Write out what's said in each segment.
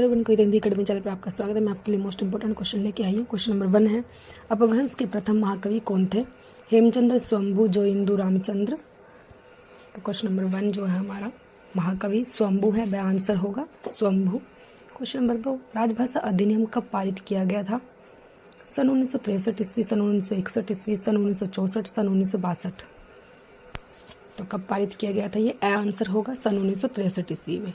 One को Hindi academy channel पर आपका स्वागत है। मैं आपके लिए मोस्ट इंपोर्टेंट क्वेश्चन लेके आई हूँ। क्वेश्चन नंबर 1 है, अपभ्रंश के प्रथम महाकवि कौन थे? हेमचंद्र, स्वयंभू, जोइंदु, रामचंद्र। तो क्वेश्चन नंबर 1 जो है हमारा महाकवि स्वयंभू है, वह आंसर होगा स्वयंभू। क्वेश्चन नंबर 2, राजभाषा अधिनियम कब पारित किया गया था? सन 1963 ईस्वी, सन 1961 ईस्वी, सन 1964, सन 1962। तो कब पारित किया गया था? ये आंसर होगा सन 1963 ईस्वी में।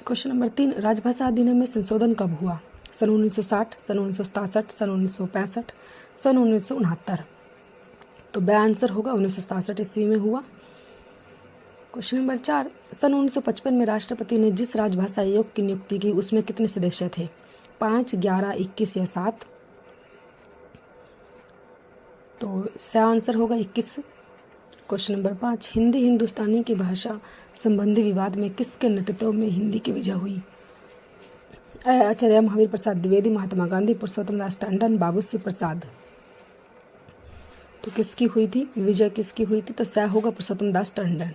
क्वेश्चन नंबर 3, राजभाषा अधिनियम में संशोधन कब हुआ? सन 1960, सन 1967, सन 1965, सन 1969। तो वह आंसर होगा 1967 ईस्वी में हुआ। क्वेश्चन नंबर 4, सन 1955 में राष्ट्रपति ने जिस राजभाषा आयोग की नियुक्ति की उसमें कितने सदस्य थे? 5, 11, 21 या 7? तो इसका आंसर होगा 21। क्वेश्चन नंबर 5, हिंदी हिंदुस्तानी की भाषा संबंधी विवाद में किसके नेतृत्व में हिंदी की विजय हुई? आचार्य महावीर प्रसाद द्विवेदी, महात्मा गांधी, पुरुषोत्तम दास टंडन, बाबू श्री प्रसाद। तो किसकी हुई थी विजय? किसकी हुई थी? तो सह होगा पुरुषोत्तम दास टंडन।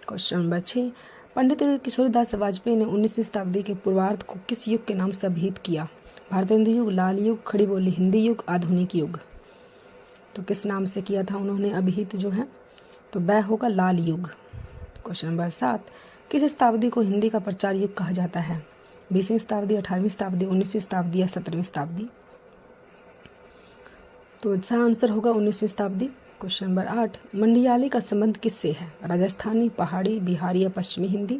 क्वेश्चन नंबर 6, पंडित किशोरीदास वाजपेयी ने 19वीं शताब्दी के पूर्वार्ध को किस युग के नाम से अभिहित किया? भारतेंदु युग, लाल युग, खड़ी बोली हिंदी युग, आधुनिक युग। तो किस नाम से किया था उन्होंने अभिहित जो है? तो वह होगा लाल युग। क्वेश्चन नंबर 7, किस शताब्दी को हिंदी का प्रचार युग कहा जाता है? 20वीं शताब्दी, 18वीं शताब्दी, 19वीं शताब्दी या 17वीं शताब्दी? तो इसका आंसर होगा 19वीं शताब्दी। क्वेश्चन नंबर 8, मंडियाली का संबंध किससे है? राजस्थानी, पहाड़ी, बिहारी या पश्चिमी हिंदी?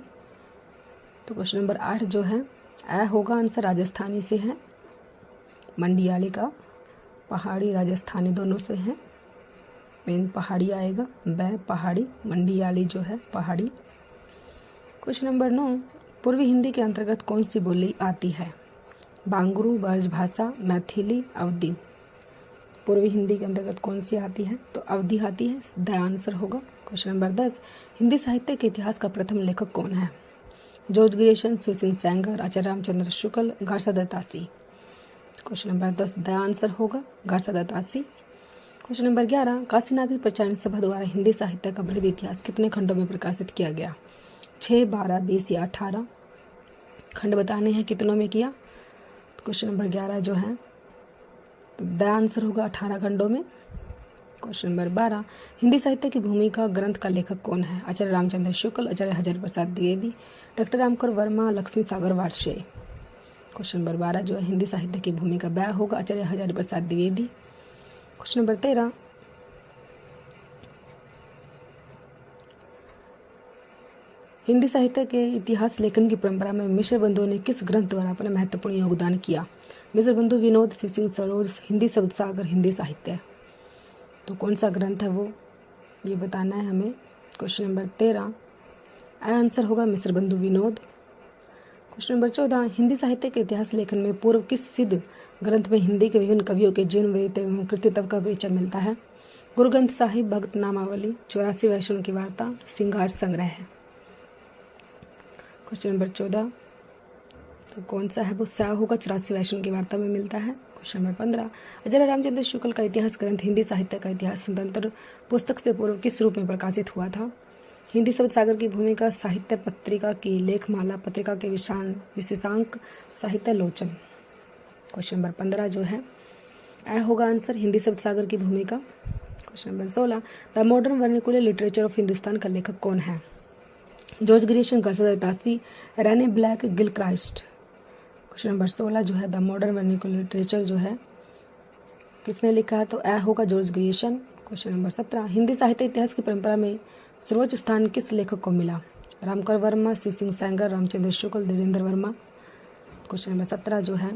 तो क्वेश्चन नंबर 8 जो है होगा आंसर राजस्थानी से है। मंडियाली का पहाड़ी राजस्थानी दोनों से है। मेन पहाड़ी आएगा, वह पहाड़ी, मंडियाली जो है पहाड़ी। क्वेश्चन नंबर 9, पूर्वी हिंदी के अंतर्गत कौन सी बोली आती है? बांगरू, ब्रजभाषा, मैथिली, अवधी। पूर्वी हिंदी के अंतर्गत कौन सी आती है? तो अवधी आती है। द आंसर होगा। क्वेश्चन नंबर 10, हिंदी साहित्य के इतिहास का प्रथम लेखक कौन है? George Grierson, Shivsingh Sengar, Acharya Ramchandra Shukla, Garcin de Tassy. Question number 10 the answer होगा Garcin de Tassy. Question number 11, Kashi Nagari Pracharini सभा द्वारा हिंदी साहित्य का वृहद इतिहास कितने खंडों में प्रकाशित किया गया? 6, 12, 20 या 18? खंड बताने हैं कितनों में किया? क्वेश्चन नंबर 11 जो है द आंसर होगा 18 खंडों में। क्वेश्चन नंबर 12, हिंदी साहित्य की भूमिका ग्रंथ का लेखक कौन है? आचार्य रामचंद्र शुक्ल, आचार्य हजारी प्रसाद द्विवेदी, डॉक्टर रामकर वर्मा, लक्ष्मी सागर वार्षे। क्वेश्चन नंबर 12 जो है हिंदी साहित्य की भूमिका वह होगा आचार्य हजारी प्रसाद द्विवेदी। क्वेश्चन नंबर 13, हिंदी साहित्य के इतिहास लेखन की परंपरा में मिश्र बंधुओं ने किस ग्रंथ द्वारा अपना महत्वपूर्ण योगदान किया? मिश्र बंधु, विनोद, शिवसिंह सरोज, हिंदी शब्द सागर, हिंदी साहित्य। तो कौन सा ग्रंथ है वो ये बताना है हमें। क्वेश्चन नंबर 13 आंसर होगा मिश्र बंधु विनोद। क्वेश्चन नंबर 14, हिंदी साहित्य के इतिहास लेखन में पूर्व किस सिद्ध ग्रंथ में हिंदी के विभिन्न कवियों के जीवन वृत्त एवं कृतित्व का परिचय मिलता है? गुरु ग्रंथ साहिब, भक्त नामावली, 84 वैष्णव की वार्ता, श्रृंगार संग्रह है। क्वेश्चन नंबर 14 तो कौन सा है वो? सा होगा 84 वैष्णव की वार्ता में मिलता है। क्वेश्चन नंबर 15, आचार्य रामचंद्र शुक्ल का इतिहास ग्रंथ हिंदी साहित्य का इतिहास स्वतंत्र पुस्तक से पूर्व किस रूप में प्रकाशित हुआ था? हिंदी शब्द सागर की भूमिका, साहित्य पत्रिका की लेखमाला, पत्रिका के विशेषांक, साहित्य लोचन। क्वेश्चन नंबर 15 जो है होगा आंसर हिंदी शब्द सागर की भूमिका। Question number 16, the modern vernacular literature of Hindustan का लेखक कौन है? George Grierson, Garcin de Tassy, Rene Black, Gilchrist. Question number 16 जो है द मॉडर्न वर्नाकुलर लिटरेचर जो है किसने लिखा है? तो होगा George Grierson. Question number 17, Hindi साहित्य इतिहास की परंपरा में सर्वोच्च स्थान किस लेखक को मिला? रामकर वर्मा, शिवसिंह सेंगर, रामचंद्र शुक्ल, धीरेन्द्र वर्मा। क्वेश्चन नंबर 17 जो है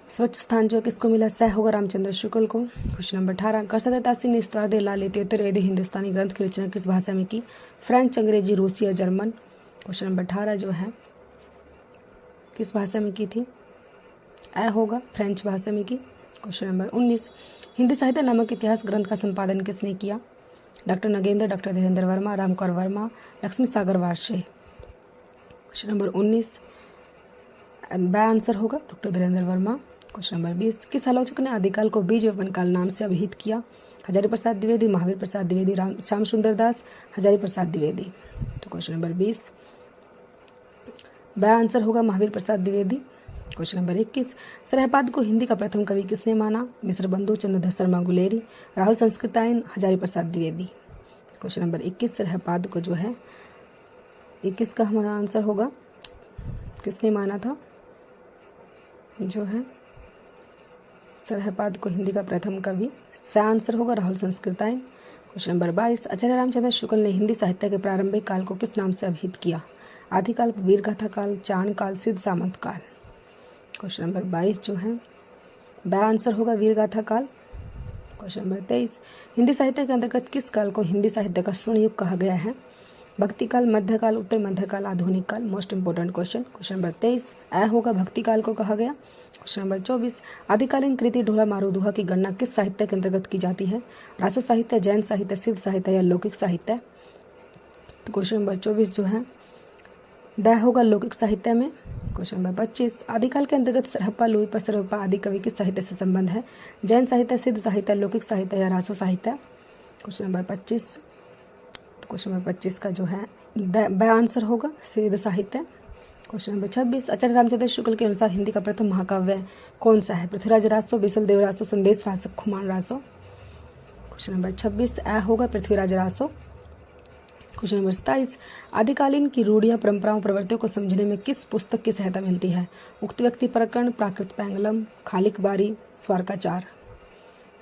सर्वोच्च स्थान जो किसको मिला? सह होगा रामचंद्र शुक्ल को। क्वेश्चन नंबर 18, गार्सा दत्तासी ने इस्तवाद लाल इत्योत्तर हिंदुस्तानी ग्रंथ की रचना किस भाषा में की? फ्रेंच, अंग्रेजी, रूसी या जर्मन? क्वेश्चन नंबर 18 जो है किस भाषा में की थी? होगा फ्रेंच भाषा में की। क्वेश्चन नंबर 19, हिंदी साहित्य नामक इतिहास ग्रंथ का संपादन किसने किया? डॉक्टर नगेंद्र, डॉक्टर धीरेन्द्र वर्मा, रामकर वर्मा, लक्ष्मी सागर वार्षे। क्वेश्चन नंबर 19 आंसर होगा doctor Dhirendra Verma. Question number 20, किस आलोचक ने आदिकाल को बीज यौवन काल नाम से अभिहित किया? हजारी प्रसाद द्विवेदी, महावीर प्रसाद द्विवेदी, श्याम सुंदर दास, हजारी प्रसाद द्विवेदी। तो क्वेश्चन नंबर 20 ब आंसर होगा महावीर प्रसाद द्विवेदी। क्वेश्चन नंबर 21, सरहपाद को हिंदी का प्रथम कवि किसने माना? मिश्र बंधु, चंद्रधर शर्मा गुलेरी, राहुल संस्कृतायन, हजारी प्रसाद द्विवेदी। क्वेश्चन नंबर 21, सरहपाद को जो है 21 का हमारा आंसर होगा किसने माना था? जो है सरहपाद को हिंदी का प्रथम कवि, सा आंसर होगा राहुल संस्कृतायन। क्वेश्चन नंबर 22, आचार्य रामचंद्र शुक्ल ने हिंदी साहित्य के प्रारंभिक काल को किस नाम से अभिहित किया? आदिकाल, वीरगाथा काल, चाण काल, सिद्ध सामंत काल। क्वेश्चन नंबर 22 जो है ब आंसर होगा वीरगाथा काल। क्वेश्चन नंबर 23, हिंदी साहित्य के अंतर्गत किस काल को हिंदी साहित्य का स्वर्ण युग कहा गया है? भक्ति काल, मध्यकाल, उत्तर मध्यकाल, आधुनिक काल। Most important question. Question number 23 अ होगा भक्ति काल को कहा गया। क्वेश्चन नंबर 24, आदिकालीन कृति ढोला मारू दोहा की गणना किस साहित्य के अंतर्गत की जाती है? रासो साहित्य, जैन साहित्य, सिद्ध साहित्य या लौकिक साहित्य। तो क्वेश्चन नंबर 24 जो है द होगा लौकिक साहित्य में। क्वेश्चन नंबर 25, आदिकाल के अंतर्गत सरहप्पा, लुईपा, सर्वपा आदि कवि किस साहित्य से संबंध है? जैन साहित्य, सिद्ध साहित्य, लौकिक साहित्य या रासो साहित्य। क्वेश्चन नंबर 25, क्वेश्चन नंबर 25 का जो है ब आंसर होगा सिद्ध साहित्य। क्वेश्चन नंबर 26, आचार्य रामचंद्र शुक्ल के अनुसार हिंदी का प्रथम महाकाव्य कौन सा है? पृथ्वीराज रासो, बिसल देव रासो, संदेश रासो, खुमान रासो। क्वेश्चन नंबर 26 अ होगा पृथ्वीराज रासो। क्वेश्चन नंबर 27, आदिकालीन की रूढ़ियां, परंपराओं, प्रवृत्तियों को समझने में किस पुस्तक की सहायता मिलती है? उक्त व्यक्ति प्रकरण, प्राकृत पैंगलम, खालिक बारी, स्वारकाचार।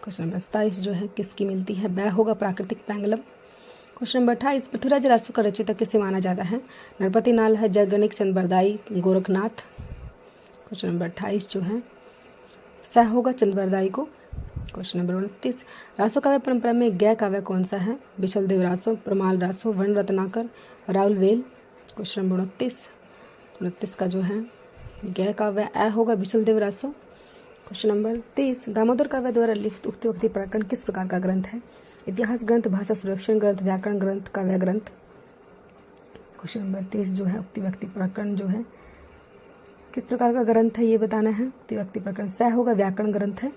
क्वेश्चन नंबर 27 जो है किसकी मिलती है? ब होगा प्राकृतिक पैंगलम। क्वेश्चन नंबर 28, पृथ्वीराज रासो का रचयिता किसे माना जाता है? नरपति नाल है, जगणिक, चंद्रबरदाई, गोरखनाथ। क्वेश्चन नंबर 28 जो है स होगा चंद्रबरदाई को। क्वेश्चन नंबर 29, रासो काव्य परंपरा में गै काव्य कौन सा है? बिशल देव रासो, प्रमाल रासो, वर्ण Ratnakar, Rahul well. Question number 29 का जो है गै काव्य अ होगा बिशल देव रासो। क्वेश्चन नंबर 30, दामोदर काव्य द्वारा लिखित उक्त व्यक्ति प्रकरण किस प्रकार का ग्रंथ है? इतिहास ग्रंथ, भाषा संरक्षण ग्रंथ, व्याकरण ग्रंथ, काव्य ग्रंथ। क्वेश्चन नंबर 30 जो है उक्त व्यक्ति प्रकरण जो है किस प्रकार का ग्रंथ है ये बताना है। उक्त व्यक्ति प्रकरण स होगा व्याकरण ग्रंथ है,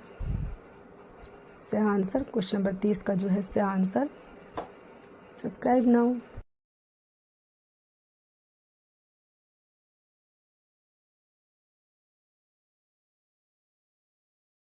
स आंसर। क्वेश्चन नंबर 30 का जो है स आंसर। Subscribe now.